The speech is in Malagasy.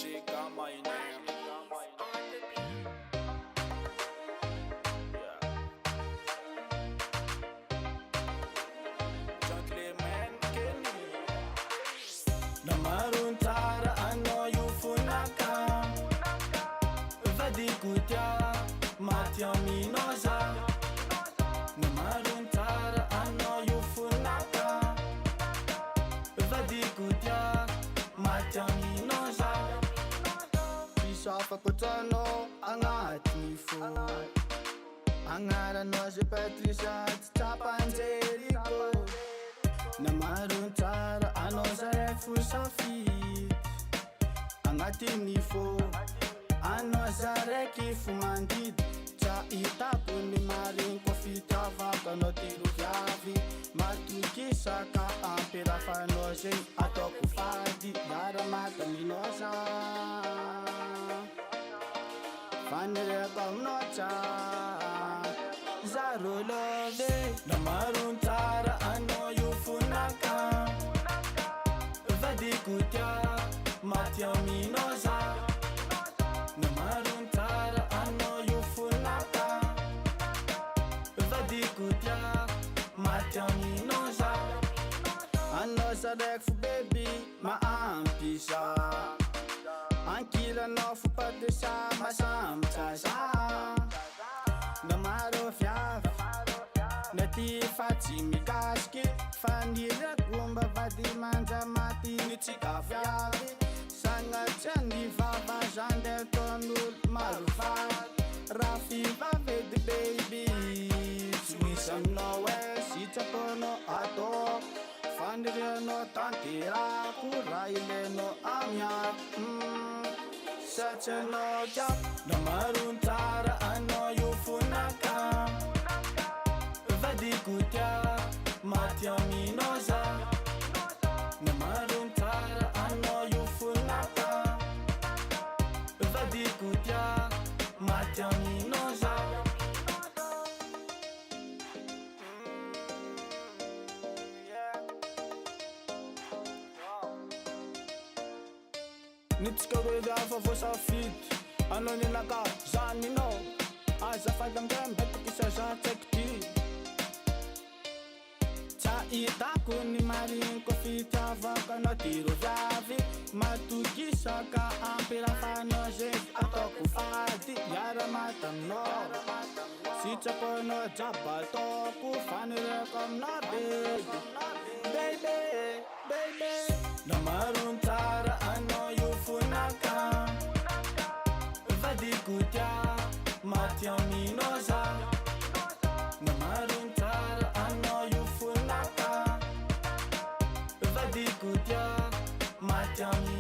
she got my name. Yeah. Gentleman Kenny. Namarun tara ano yufunaka Vadikutia matya minoza Namarun tara ano yufunaka Vadikutia matya minoza Isafakotrano agnaty ny fo Agnarano azy Patricia tsy tapanjeriko Namarun tsara anao zaray fo safidy Agnatin'ny fo anao zaraiky fo mandidy Tsa hitako ny marinko fitiavako anao telo viavy Matokisaka ampirafanao zegny ataoko fady Miara-maka minoza Fanireko aminao tsara Zaro love Namarun tsara anao yufunaka Vadikutia matya minoza Namarun tsara anao yufunaka Vadikutia matya minoza Anao saraiky fo baby maampisa Ankilanao fo Patricia masambotraza Namaro viavy Nety fa tsy mikasiky Fanirako mba vady manja maty ny tsika viavy Sagnatria ny vava zande ataon'olo maro vady Raha fivavy edy baby Tsy misy aminao sitraponao atao Fanirianao tanterako raha ilainao amiako Satria anao kiako Namarun tsara anao yufunaka Vadikutia matya minoza Namarun tsara anao yufunaka Vadikutia matya minoza Nitsika roe viafa vo safidy Anao ninaka zaninao Azafady amizay mbetikisa za tsaiky ty Tsa hitako ny marinko fitiavako anao tiro viavy Matokisaka ampirafanao zegny ataoko fady Miara-maka aminao Sitraponao jiaby ataoko Fanireko aminao baby Baby Namarun tsara anao yufunaka Vadikutia matya minoza Namarun tsara anao yufunaka Vadikutia matya minoza